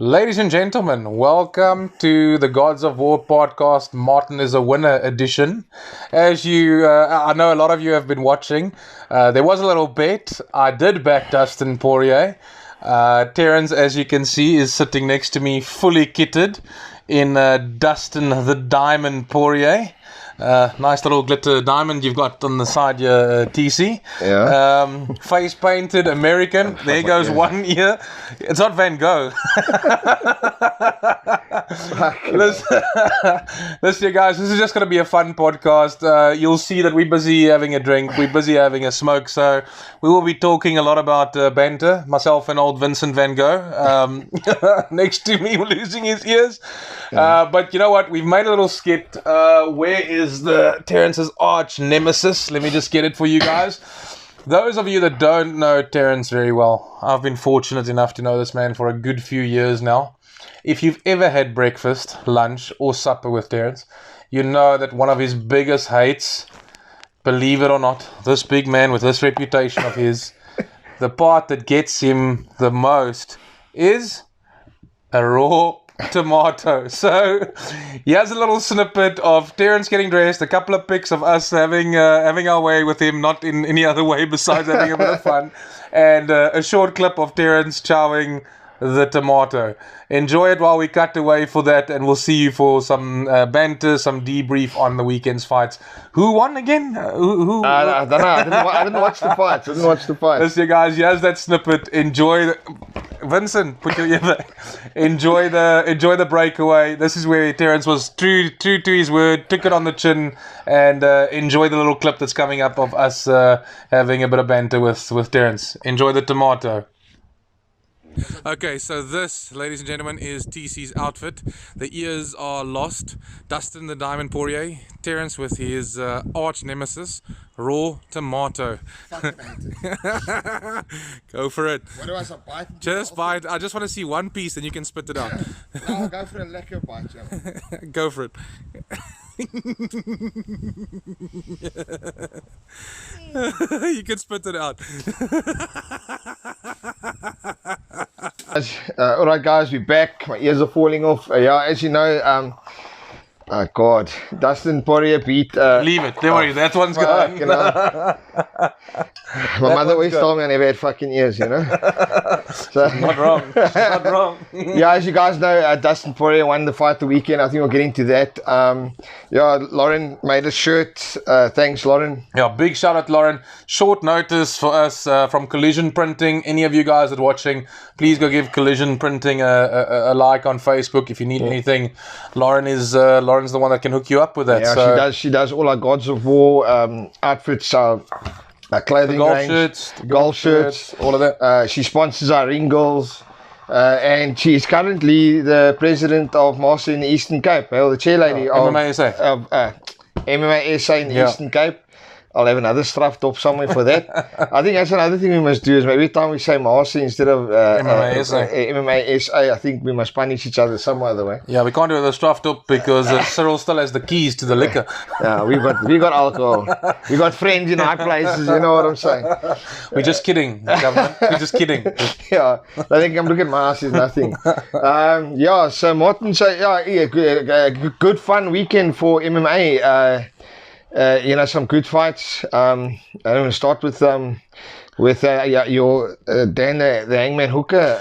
Ladies and gentlemen, welcome to the Gods of War Podcast, Martin is a Winner edition. As I know a lot of you have been watching, there was a little bet. I did back Dustin Poirier. Terence, as you can see, is sitting next to me, fully kitted in Dustin the Diamond Poirier. Nice little glitter diamond you've got on the side here, TC. Yeah. Face painted American. There goes one ear. It's not Van Gogh. Listen, guys, this is just going to be a fun podcast. You'll see that we're busy having a drink. We're busy having a smoke. So we will be talking a lot about banter. Myself and old Vincent Van Gogh next to me losing his ears. But you know what? We've made a little skit. Where is Terence's arch nemesis? Let me just get it for you guys. Those of you that don't know Terence very well, I've been fortunate enough to know this man for a good few years now. If you've ever had breakfast, lunch, or supper with Terence, you know that one of his biggest hates, believe it or not, this big man with this reputation of his, the part that gets him the most is a raw tomato. So here's a little snippet of Terence getting dressed, a couple of pics of us having our way with him, not in any other way besides having a bit of fun, and a short clip of Terence chowing the tomato. Enjoy it while we cut away for that, and we'll see you for some banter, some debrief on the weekend's fights. Who won again? Who? I don't know. I didn't watch the fights. Listen, guys, here's that snippet. Enjoy Vincent, put your ear back. Enjoy the breakaway. This is where Terence was true to his word, took it on the chin, and enjoy the little clip that's coming up of us having a bit of banter with Terence. Enjoy the tomato. Okay, so this, ladies and gentlemen, is TC's outfit. The ears are lost. Dustin the Diamond Poirier, Terence with his arch nemesis, raw tomato. Go for it. What do I say? Bite? Just bite. I just want to see one piece and you can spit it out. No, I'll go for a lekker bite. Yeah. Go for it. You can spit it out. All right, guys, we're back. My ears are falling off. As you know, oh God, Dustin Poirier beat. Leave it. Don't worry. That one's gone. You know. My mother always told me I never had fucking ears, you know. So, Not wrong. Not wrong. yeah, as you guys know, Dustin Poirier won the fight the weekend. I think we'll get into that. Lauren made a shirt. Thanks, Lauren. Yeah, big shout out, Lauren. Short notice for us from Collision Printing. Any of you guys that are watching, please go give Collision Printing a like on Facebook if you need anything. Lauren's the one that can hook you up with that. Yeah, so, she does all our Gods of War outfits, clothing range, golf shirts, all of that. she sponsors our ring girls, and she is currently the president of Master in the Eastern Cape, the chair lady of MMA SA. MMA SA in the Eastern Cape. I'll have another strap top somewhere for that. I think that's another thing we must do is maybe every time we say Master instead of MMA SA, I think we must punish each other some other way. Yeah, we can't do the strapped up because Cyril still has the keys to the liquor. Yeah, we got alcohol. We got friends in high places, you know what I'm saying? We're just kidding, government. We're just kidding. Yeah, I think I'm looking at my ass is nothing. So Martin, good fun weekend for MMA. Some good fights. I want to start with your Dan the Hangman Hooker.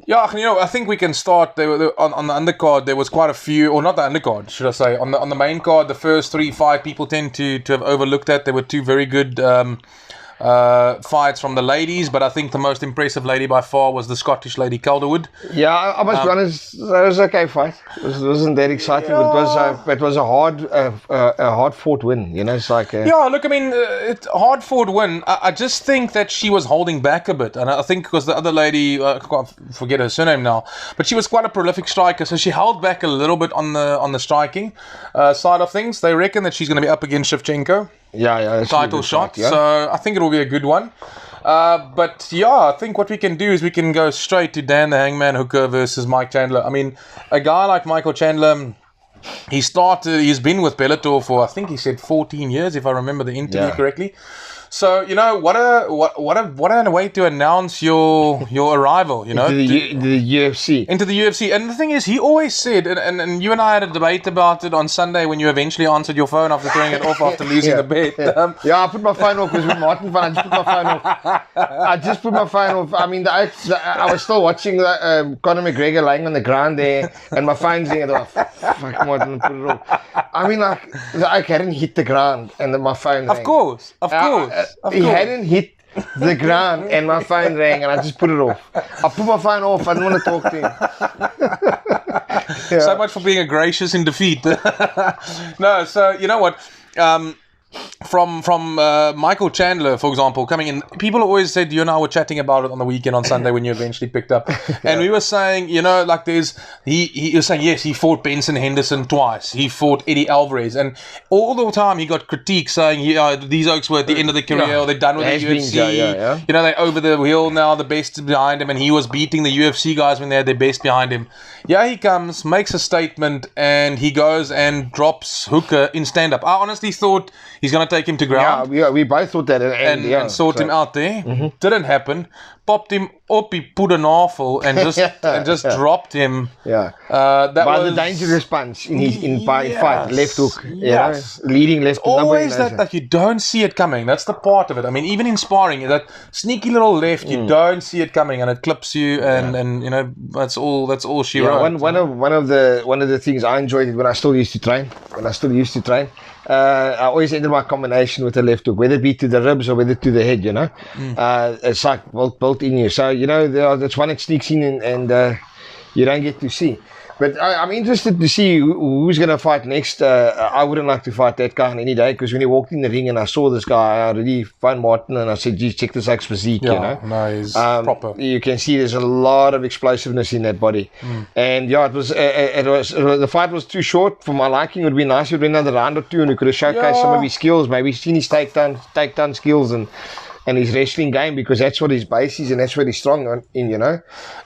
I think we can start. On the undercard, there was quite a few, or not the undercard, should I say? On the main card, the first 3-5 people tend to have overlooked that. There were two very good fights from the ladies, but I think the most impressive lady by far was the Scottish lady Calderwood. Yeah, I must be honest, that was an okay fight. It wasn't that exciting, but it was a hard fought win. You know, it's like look, I mean, hard fought win. I just think that she was holding back a bit, and I think because the other lady, I can't forget her surname now, but she was quite a prolific striker, so she held back a little bit on the striking side of things. They reckon that she's going to be up against Shevchenko. Yeah, title shot. Fight, yeah. So I think it will be a good one. I think what we can do is we can go straight to Dan the Hangman Hooker versus Mike Chandler. I mean, a guy like Michael Chandler, he's been with Bellator for, I think he said 14 years, if I remember the interview correctly. So what a way to announce your arrival. Into the UFC. Into the UFC. And the thing is, he always said, and you and I had a debate about it on Sunday when you eventually answered your phone after throwing it off after losing the bet. Yeah. I put my phone off because with Martin fan, I just put my phone off. I mean, I was still watching Conor McGregor lying on the ground there, and my phone's there. And fuck, Martin, put it off. I mean, I hadn't hit the ground, and then my phone rang. Of course. He hadn't hit the ground, and my phone rang, and I just put it off. I put my phone off. I didn't want to talk to him. So much for being a gracious in defeat. No, so you know what? From Michael Chandler, for example, coming in, people always said, you and I were chatting about it on the weekend on Sunday when you eventually picked up, and we were saying, he was saying, yes, he fought Benson Henderson twice, he fought Eddie Alvarez, and all the time he got critiques saying, these oaks were at the end of the career, or they're done with the UFC, they're over the hill now, the best behind him, and he was beating the UFC guys when they had their best behind him. Yeah, he comes, makes a statement, and he goes and drops Hooker in stand-up. I honestly thought he's going to take him to ground. Yeah, we both thought that. And sort him out there. Mm-hmm. Didn't happen. Popped him up, he put an awful and just dropped him. Yeah. That by was the dangerous punch in fight, left hook. Yes. Leading left. Always that you don't see it coming. That's the part of it. I mean, even in sparring, that sneaky little left, you don't see it coming, and it clips you, and that's all she wrote. One of the things I enjoyed when I still used to train. I always ended my combination with a left hook, whether it be to the ribs or whether to the head, It's like built in you. So, that's one that sneaks in and you don't get to see. But I'm interested to see who's going to fight next. I wouldn't like to fight that guy on any day, because when he walked in the ring and I saw this guy, I already found Martin and I said, geez, check this X physique, No, he's proper. You can see there's a lot of explosiveness in that body. And it was the fight was too short for my liking. It would be nice if we had another round or two and we could have showcased some of his skills, maybe seen his takedown skills and his wrestling game, because that's what his base is and that's what he's strong in,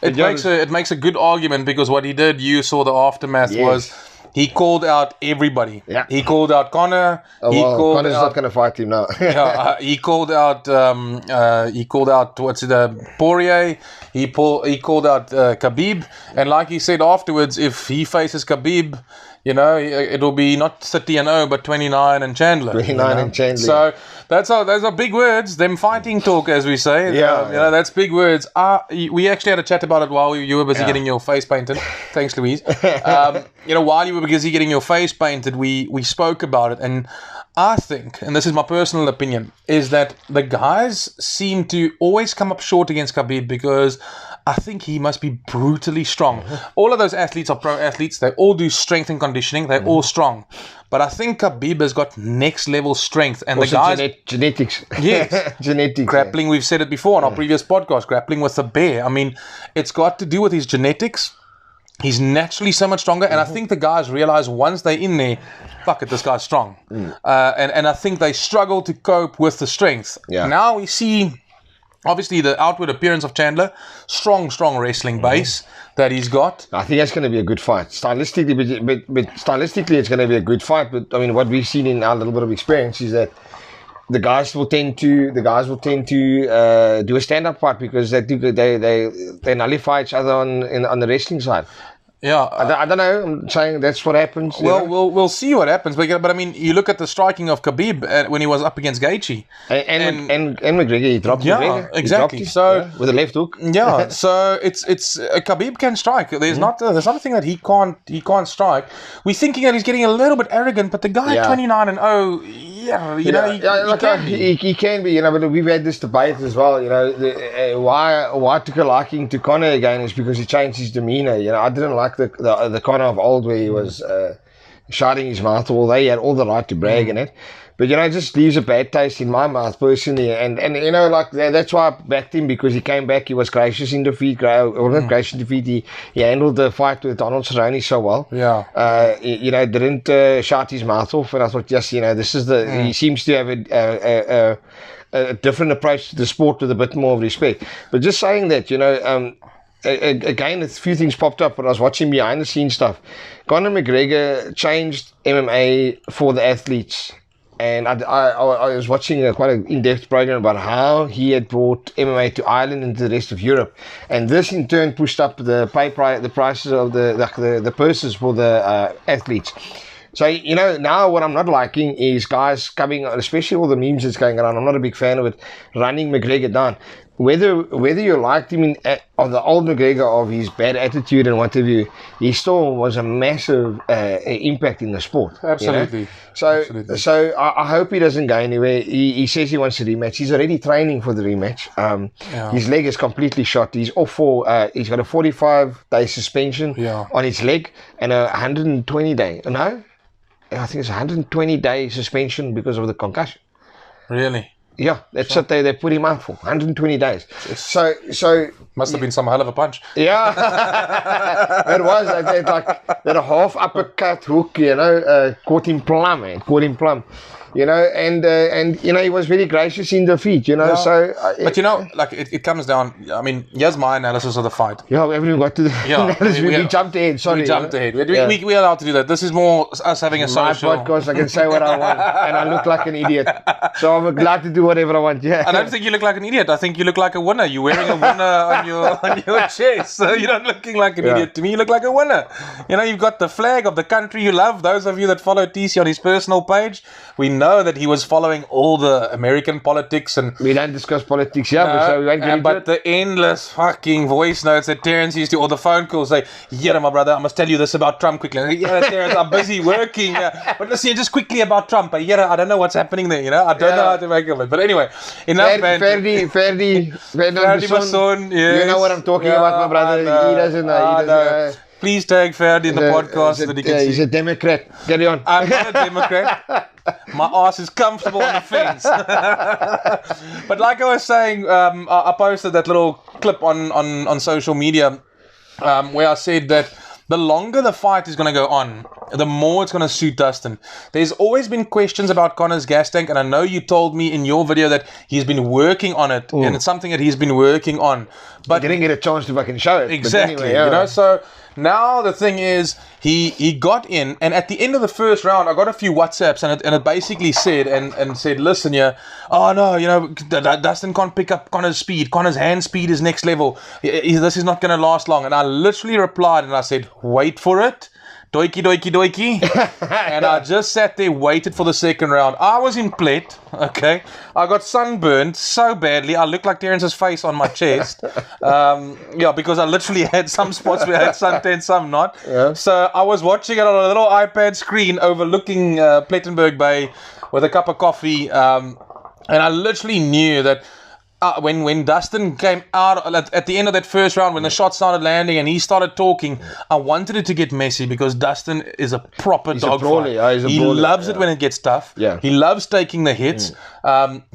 It makes a good argument, because what he did, you saw the aftermath, was he called out everybody. Yeah. He called out Conor. Conor's not going to fight him now. He called out Poirier. He called out Khabib, and like he said afterwards, if he faces Khabib, it'll be not 30-0 but 29 and Chandler. 29 and Chandler. So those are big words. Them fighting talk, as we say. That's big words. We actually had a chat about it while you were busy getting your face painted. Thanks, Louise. While you were busy getting your face painted, we spoke about it, and I think, and this is my personal opinion, is that the guys seem to always come up short against Khabib, because I think he must be brutally strong. All of those athletes are pro athletes. They all do strength and conditioning. They're all strong. But I think Khabib has got next level strength. And also the guys... genetics. Yes. Genetics. Grappling, we've said it before on our previous podcast, grappling with the bear. I mean, it's got to do with his genetics. He's naturally so much stronger. And I think the guys realize once they're in there, fuck it, this guy's strong. And I think they struggle to cope with the strength. Yeah. Now we see... Obviously, the outward appearance of Chandler, strong wrestling base that he's got. I think that's going to be a good fight. Stylistically, but stylistically, it's going to be a good fight. But I mean, what we've seen in our little bit of experience is that the guys will tend to do a stand-up fight, because they nullify each other on the wrestling side. Yeah, I don't know. I'm saying that's what happens. Well, we'll see what happens. But I mean, you look at the striking of Khabib when he was up against Gaethje, and McGregor, he dropped McGregor. Exactly. So with a left hook. Yeah. So it's Khabib can strike. There's not a thing that he can't strike. We're thinking that he's getting a little bit arrogant, but the guy 29-0, he can be. But we've had this debate as well. Why I took a liking to Conor again is because he changed his demeanor. I didn't like the Conor of old, where he was shouting his mouth, although he had all the right to brag in it. But it just leaves a bad taste in my mouth personally, and that's why I backed him, because he came back. He was gracious in defeat, or not gracious in defeat. He handled the fight with Donald Cerrone so well. Yeah. Didn't shout his mouth off, and I thought, yes, this is he seems to have a different approach to the sport with a bit more of respect. But just saying that, again, a few things popped up when I was watching behind the scenes stuff. Conor McGregor changed MMA for the athletes, And I was watching quite an in-depth program about how he had brought MMA to Ireland and to the rest of Europe, and this in turn pushed up the the prices of the purses for the athletes. So, now what I'm not liking is guys coming, especially all the memes that's going around. I'm not a big fan of it, running McGregor down. Whether you liked him of the old McGregor, of his bad attitude and what have you, he still was a massive impact in the sport. Absolutely. So I hope he doesn't go anywhere. He says he wants a rematch. He's already training for the rematch. His leg is completely shot. He's off for. He's got a 45-day suspension on his leg and a 120-day. No. I think it's a 120-day suspension because of the concussion. Really? Yeah, that's what they put him out for, 120 days. So must have been some hell of a punch. Yeah, it was. That a half uppercut hook, caught him plumb, and he was very gracious in defeat, Yeah. So, but it comes down. I mean, here's my analysis of the fight. Yeah, we haven't even got to the analysis. We jumped ahead. Sorry, we jumped ahead. We're allowed to do that. This is more us having a social. My podcast, I can say what I want, and I look like an idiot. So I'm glad to do whatever I want. Yeah. I don't think you look like an idiot. I think you look like a winner. You're wearing a winner on your chest, so you're not looking like an idiot to me. You look like a winner. You've got the flag of the country you love. Those of you that follow TC on his personal page, we know that he was following all the American politics, and we don't discuss politics here, so we won't get into it. The endless fucking voice notes that Terence used to, or the phone calls, say, "Yeah, my brother, I must tell you this about Trump quickly." Yeah, Terence, I'm busy working. But listen, just quickly about Trump. Yeah, I don't know what's happening there. I don't know how to make of it. But anyway, enough. Ferdi Masson, yes. You know what I'm talking about, my brother. He doesn't know. Please tag Ferdi in the podcast so that he can see. He's a Democrat. Carry on. I'm not a Democrat. My ass is comfortable on the fence. But like I was saying, I posted that little clip on social media where I said that the longer the fight is going to go on, the more it's going to suit Dustin. There's always been questions about Conor's gas tank, and I know you told me in your video that he's been working on it, and it's something that he's been working on. But he didn't get a chance to fucking show it. Exactly. Anyway, so now the thing is, he got in, and at the end of the first round, I got a few WhatsApps, and it basically said, and said, listen, oh no, Dustin can't pick up Conor's speed. Conor's hand speed is next level. This is not going to last long. And I literally replied, and I said, wait for it. Doiki. And I just sat there, waited for the second round. I was in plate, okay? I got sunburned so badly, I looked like Terence's face on my chest. Because I literally had some spots where I had suntan, some not. Yeah. So I was watching it on a little iPad screen overlooking Plettenberg Bay with a cup of coffee. And I literally knew that when Dustin came out at the end of that first round, when the shots started landing and he started talking, I wanted it to get messy because Dustin is a proper dogfight. He loves it when it gets tough. Yeah. He loves taking the hits.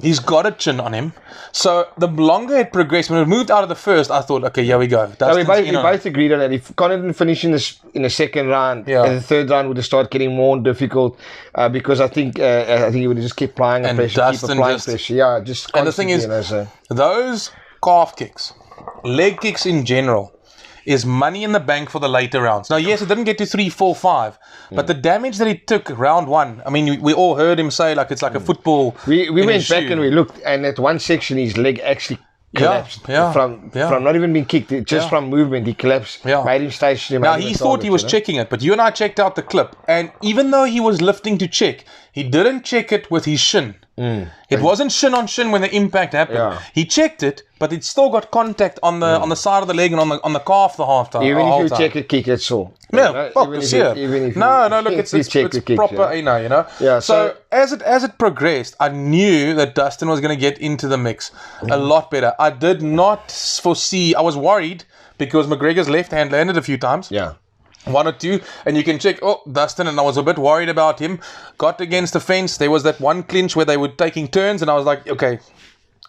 He's got a chin on him. So the longer it progressed, when it moved out of the first, I thought, okay, here we go. We both agreed on that. If Conor didn't finish in the second round, and the third round would have started getting more difficult because I think he would have just kept applying pressure. Yeah, just and the thing is, those calf kicks, leg kicks in general, is money in the bank for the later rounds. Now, yes, it didn't get to 3, 4, 5, but the damage that he took round 1, I mean, we all heard him say like it's like a football. We went back and we looked, and at one section his leg actually collapsed from not even being kicked, just from movement. He collapsed, made him stationary. Now he thought he was checking it, but you and I checked out the clip, and even though he was lifting to check, he didn't check it with his shin. It wasn't shin on shin when the impact happened. Yeah. He checked it, but it still got contact on the side of the leg and on the calf the half time. Even if you check a kick, it's all. Yeah, look, it's proper, Yeah. So as it progressed, I knew that Dustin was going to get into the mix a lot better. I did not foresee. I was worried because McGregor's left hand landed a few times. Yeah. 1 or 2, and you can check, Dustin, and I was a bit worried about him. Got against the fence. There was that one clinch where they were taking turns, and I was like, okay,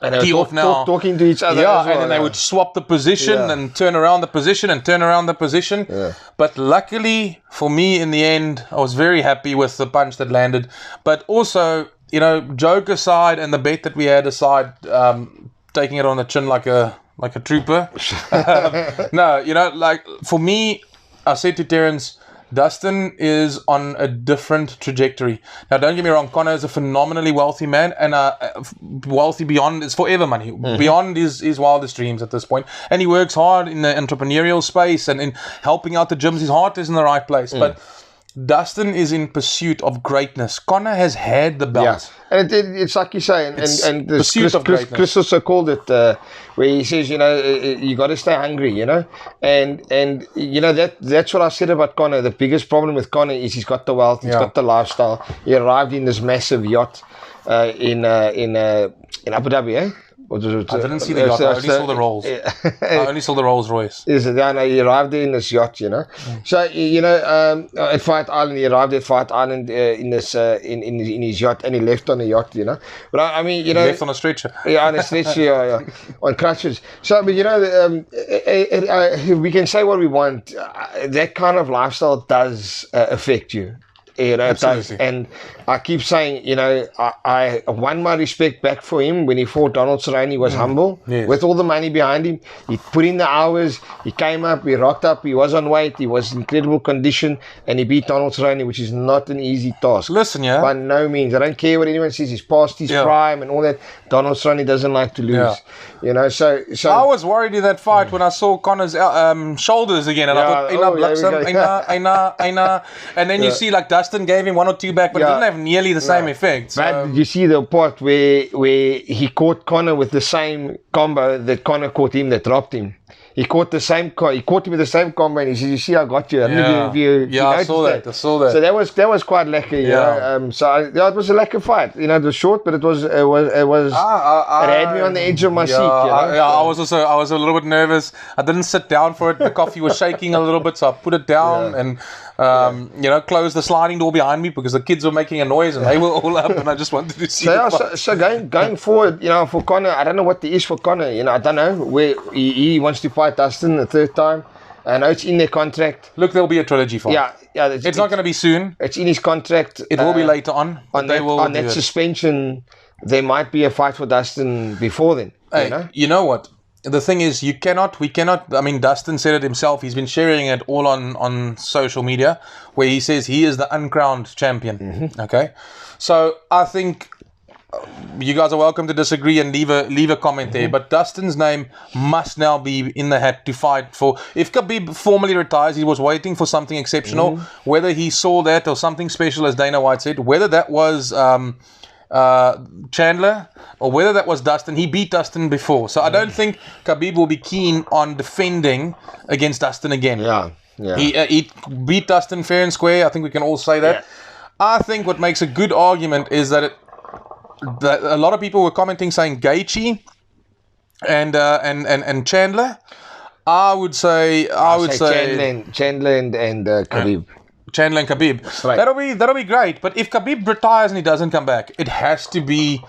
and they were talking to each other. Yeah, and then they would swap the position and turn around the position and turn around the position. Yeah. But luckily for me, in the end, I was very happy with the punch that landed. But also, joke aside and the bet that we had aside, taking it on the chin like a trooper. No, for me, I said to Terence, Dustin is on a different trajectory. Now, don't get me wrong, Conor is a phenomenally wealthy man, and wealthy beyond his forever money, beyond his wildest dreams at this point. And he works hard in the entrepreneurial space and in helping out the gyms. His heart is in the right place. But Dustin is in pursuit of greatness. Conor has had the belt. Yeah. And it's like you say, and Chris also called it, where he says, you got to stay hungry, and that's what I said about Conor. The biggest problem with Conor is he's got the wealth, he's got the lifestyle. He arrived in this massive yacht in Abu Dhabi, eh? I didn't see the yacht. I only saw the Rolls. I only saw the Rolls Royce. He arrived there in this yacht, So at Fight Island, he arrived at Fight Island in his yacht, and he left on the yacht, But I mean, he left on a stretcher. Yeah, on a stretcher, on crutches. So, but we can say what we want. That kind of lifestyle does affect you. It does. And I keep saying, I won my respect back for him when he fought Donald Cerrone. He was humble with all the money behind him. He put in the hours. He came up. He rocked up. He was on weight. He was in incredible condition, and he beat Donald Cerrone, which is not an easy task. Listen, by no means. I don't care what anyone says. He's past his prime and all that. Donald Cerrone doesn't like to lose. So I was worried in that fight when I saw Conor's shoulders again, and I thought, and then you see like Dustin gave him 1 or 2 back, but it didn't have nearly the same effect. So. But you see the part where he caught Conor with the same combo that Conor caught him, that dropped him. He caught him with the same combo, and he said, "You see, I got you." I saw that. So that was quite lekker, it was a lekker fight. It was short, but it had me on the edge of my seat. I was a little bit nervous. I didn't sit down for it. The coffee was shaking a little bit, so I put it down and closed the sliding door behind me because the kids were making a noise and they were all up, and I just wanted to see. So going forward, for Conor, I don't know what the is for Conor. I don't know where he wants to fight Dustin the third time. I know it's in their contract. Look, there'll be a trilogy fight. Yeah. It's not going to be soon. It's in his contract. It will be later on. On that suspension, there might be a fight for Dustin before then. Hey, you know what? The thing is, we cannot, I mean, Dustin said it himself. He's been sharing it all on social media where he says he is the uncrowned champion. Okay? So I think you guys are welcome to disagree and leave a comment there. But Dustin's name must now be in the hat to fight for. If Khabib formally retires, he was waiting for something exceptional. Whether he saw that or something special, as Dana White said, whether that was Chandler or whether that was Dustin, he beat Dustin before. So I don't think Khabib will be keen on defending against Dustin again. He beat Dustin fair and square. I think we can all say that. I think what makes a good argument is that a lot of people were commenting saying Gaethje and Chandler. I would say Chandler and Khabib. Chandler and Khabib. Right. That'll be great. But if Khabib retires and he doesn't come back, it has to be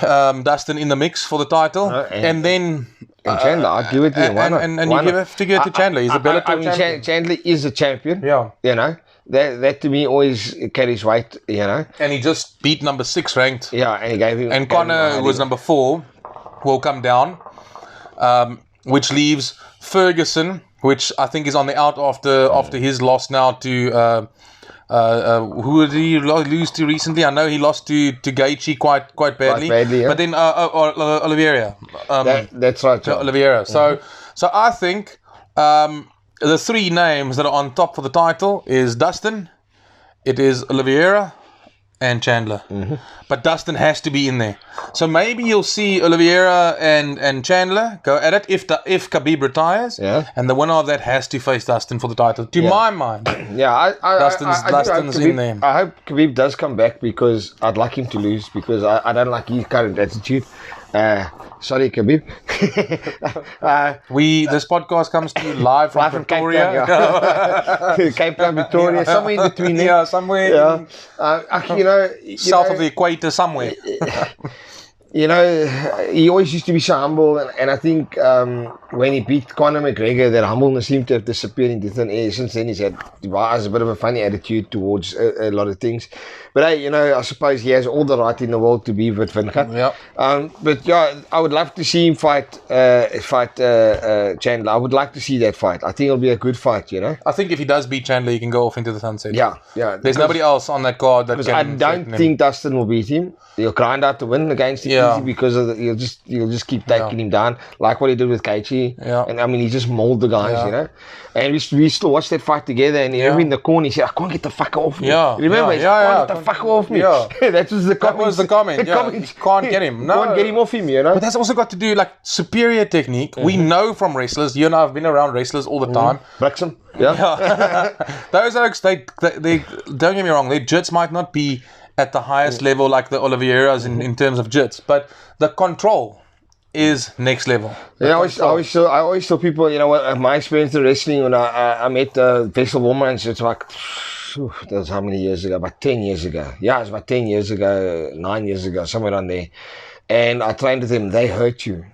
Dustin in the mix for the title, and then Chandler. I'd give it to him. And you have to give it to Chandler. He's a Bellator champion. Chandler is a champion. Yeah. That to me always carries weight. And he just beat number 6 ranked. Yeah, and he gave him. And Conor, who was number 4, will come down, which leaves Ferguson, which I think is on the out after his loss now to who did he lose to recently? I know he lost to Gaethje quite badly. But then Oliveira. That's right, John. Oliveira. So I think the 3 names that are on top for the title is Dustin, it is Oliveira, and Chandler. But Dustin has to be in there. So maybe you'll see Oliveira and Chandler go at it if Khabib retires. And the winner of that has to face Dustin for the title. To my mind. Dustin's in there. I hope Khabib does come back because I'd like him to lose because I don't like his current attitude. Sorry, Khabib. This podcast comes to you live from Pretoria. Cape Town, Victoria, somewhere in between there. Yeah, somewhere. South of the equator, somewhere. He always used to be so humble, and I think when he beat Conor McGregor, that humbleness seemed to have disappeared into thin air. Since then, he's had a bit of a funny attitude towards a lot of things. But hey, I suppose he has all the right in the world to be with Vinka. Yeah. But yeah, I would love to see him fight Chandler. I would like to see that fight. I think it'll be a good fight, I think if he does beat Chandler, he can go off into the sunset. Yeah. There's nobody else on that card that can. I don't think Dustin will beat him. He'll grind out the win against him easy because he'll just keep taking him down, like what he did with Gaethje. Yeah. And I mean, he just mauled the guys, And we still watched that fight together, and in the corner he said, "I can't get the fuck off me." Yeah. Remember? Can't get the fuck off me. Yeah. That was the comment. That was the comment. You can't get him. No. Can't get him off him, But that's also got to do like superior technique. We know from wrestlers. You and I have been around wrestlers all the time. Brixham. Yeah. Those oaks, they don't get me wrong. Their jits might not be at the highest level like the Oliveira's in terms of jits, but the control is next level. I always tell people, my experience in wrestling when I met Vessel Woolmans, it's like, that was how many years ago? About 10 years ago. Yeah, it was about 10 years ago, 9 years ago, somewhere on there. And I trained with them. They hurt you.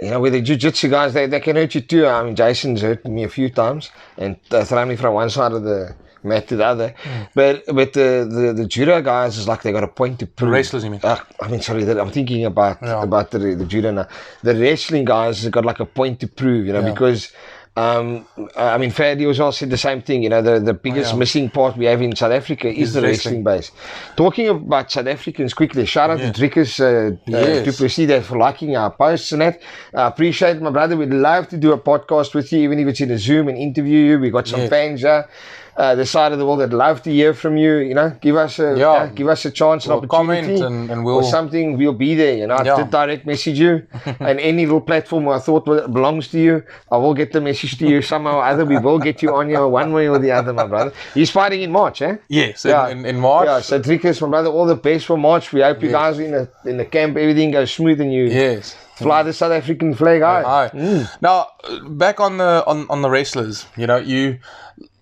With the jiu-jitsu guys, they can hurt you too. I mean, Jason's hurt me a few times and thrown me from one side of the mat to the other. But the judo guys is like they got a point to prove. The wrestlers, you mean? I'm thinking about the judo now. The wrestling guys have got like a point to prove, because I mean, Fadi also said the same thing. The biggest missing part we have in South Africa is the wrestling base. Talking about South Africans quickly, shout out to Drickus Duplessis there for liking our posts and that. I appreciate it, my brother. We'd love to do a podcast with you, even if it's in a Zoom and interview you. We got some fans here. The side of the world, I'd love to hear from you. Give us a chance, an opportunity, comment and or something. We'll be there. I did direct message you, and any little platform where I thought belongs to you, I will get the message to you somehow or other. We will get you on here one way or the other, my brother. He's fighting in March, eh? Yes, in March. Yeah, so Drickus, my brother, all the best for March. We hope you guys in the camp, everything goes smooth and you fly the South African flag high. Now, back on the wrestlers, you.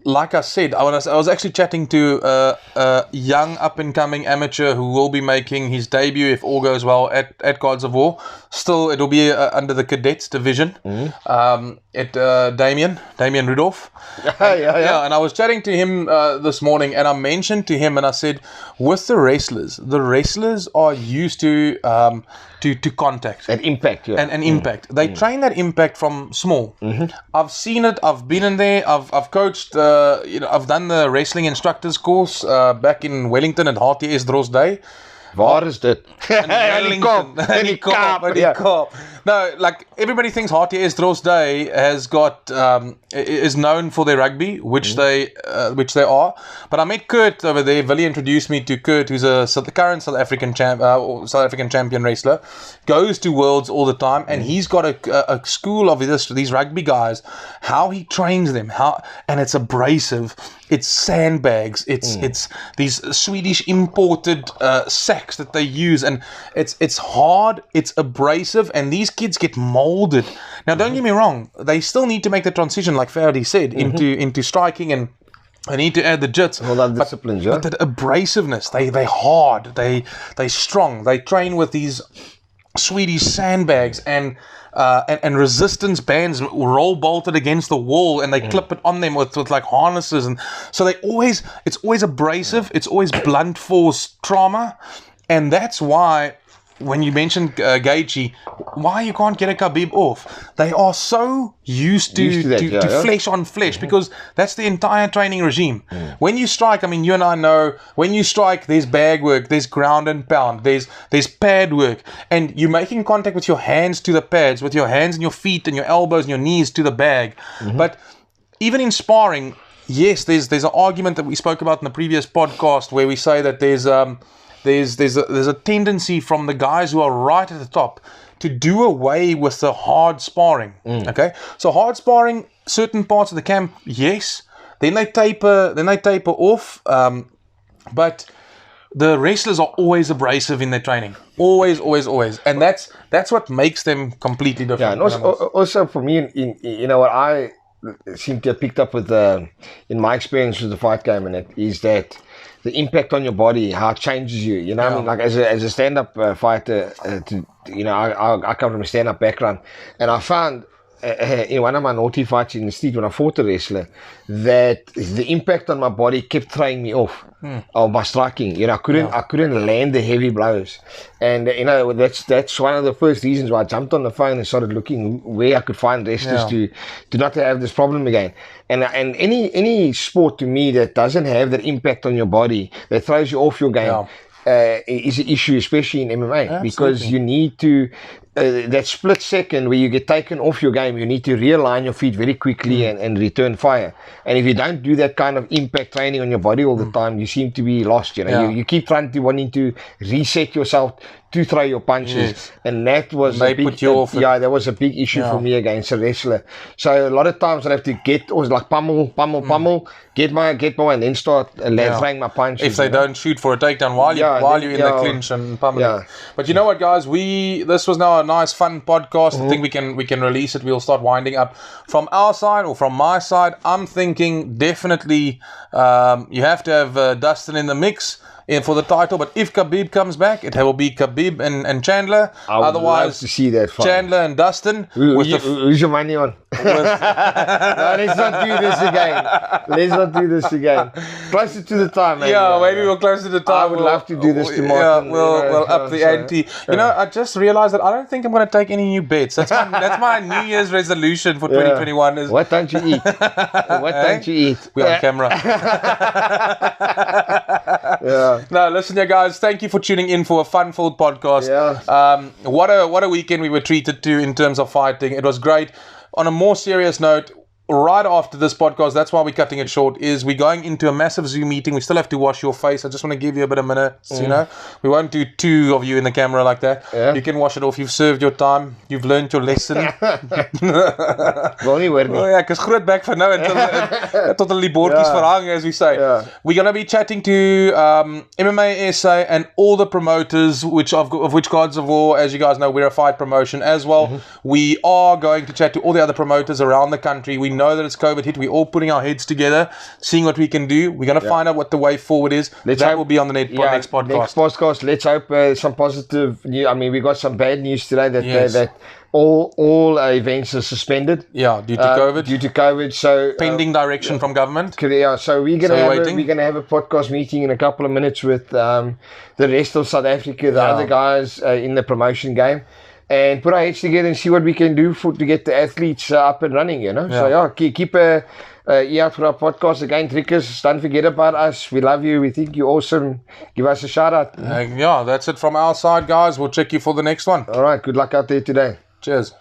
Like I said, I was actually chatting to a young up-and-coming amateur who will be making his debut, if all goes well, at Gods of War. Still, it'll be under the cadets division. Damien Rudolph. And I was chatting to him this morning, and I mentioned to him, and I said, with the wrestlers are used to contact and impact, and impact. They train that impact from small. I've seen it. I've been in there. I've coached. I've done the wrestling instructors course back in Wellington at HTS Drosday. Waar is dit? In Wellington. In die Kaap. No, like everybody thinks HTS Drosday has got is known for their rugby, which they are. But I met Kurt over there. Willie introduced me to Kurt, who's the current South African champion wrestler. Goes to Worlds all the time, and he's got a school of these rugby guys. How he trains them, and it's abrasive. It's sandbags. It's these Swedish imported sacks that they use, and it's hard. It's abrasive, and these kids get molded. Now, don't get me wrong; they still need to make the transition, like Faraday said, into striking, and they need to add the jits. All that disciplines, but the abrasiveness, they hard, they strong. They train with these Swedish sandbags and resistance bands roll bolted against the wall, and they clip it on them with like harnesses, and so it's always abrasive, it's always blunt force trauma, and that's why when you mentioned Gaethje, why you can't get a Khabib off? They are so used to flesh on flesh, because that's the entire training regime. When you strike, I mean, you and I know, when you strike, there's bag work, there's ground and pound, there's pad work, and you're making contact with your hands to the pads, with your hands and your feet and your elbows and your knees to the bag. But even in sparring, yes, there's an argument that we spoke about in the previous podcast where we say that there's a tendency from the guys who are right at the top to do away with the hard sparring. Okay, so hard sparring, certain parts of the camp, yes. Then they taper off. But the wrestlers are always abrasive in their training, always, and that's what makes them completely different. Yeah, and also for me, what I seem to have picked up with in my experience with the fight game, and it is that the impact on your body, how it changes you. I mean, like as a stand-up fighter, I come from a stand-up background, and I found in one of my naughty fights in the street when I fought a wrestler, that the impact on my body kept throwing me off of my striking. You know, I couldn't land the heavy blows, and you know that's one of the first reasons why I jumped on the phone and started looking where I could find wrestlers to not have this problem again. And any sport to me that doesn't have that impact on your body, that throws you off your game, is an issue, especially in MMA, because you need to. That split second where you get taken off your game, you need to realign your feet very quickly and return fire. And if you don't do that kind of impact training on your body all the time, you seem to be lost. You know, you keep wanting to reset yourself to throw your punches, and that was that was a big issue for me against a wrestler. So a lot of times I have to pummel, get my and then start throwing my punches. If they don't shoot for a takedown while you're in the clinch and pummeling. But you know what, guys, this was now a nice fun podcast. I think we can release it. We'll start winding up. From our side or from my side, I'm thinking definitely you have to have Dustin in the mix for the title, but if Khabib comes back, it will be Khabib and Chandler. Otherwise, love to see that fight. Chandler and Dustin. Who's your money on? No, let's not do this again. Closer to the time, maybe. Maybe we'll closer to the time. I would love to do this tomorrow. We'll up the ante. You know, I just realized that I don't think I'm going to take any new bets. That's my New Year's resolution for 2021. Is what don't you eat? What don't you eat? We're on camera. No, listen here, guys. Thank you for tuning in for a fun-filled podcast. What a weekend we were treated to in terms of fighting. It was great. On a more serious note, right after this podcast, that's why we're cutting it short, is we're going into a massive Zoom meeting. We still have to wash your face. I just want to give you a bit of minutes, you know. We won't do two of you in the camera like that. You can wash it off. You've served your time. You've learned your lesson. Wil nie hoor nie. Ek is groot bek van nou tot hulle die bordjies verhang, as we say. We're going to be chatting to MMA SA and all the promoters, of which Gods of War, as you guys know, we're a fight promotion as well. We are going to chat to all the other promoters around the country. We know that it's COVID hit. We're all putting our heads together, seeing what we can do. We're going to find out what the way forward is. That will be on the next podcast. Next podcast. Let's hope some positive news. I mean, we got some bad news today that all events are suspended. Due to COVID. So pending direction from government. So we're gonna have a podcast meeting in a couple of minutes with the rest of South Africa, the other guys in the promotion game, and put our heads together and see what we can do to get the athletes up and running. You know. So keep a ear out for our podcast again, Trickers. Don't forget about us. We love you. We think you're awesome. Give us a shout out. That's it from our side, guys. We'll check you for the next one. All right. Good luck out there today. Cheers.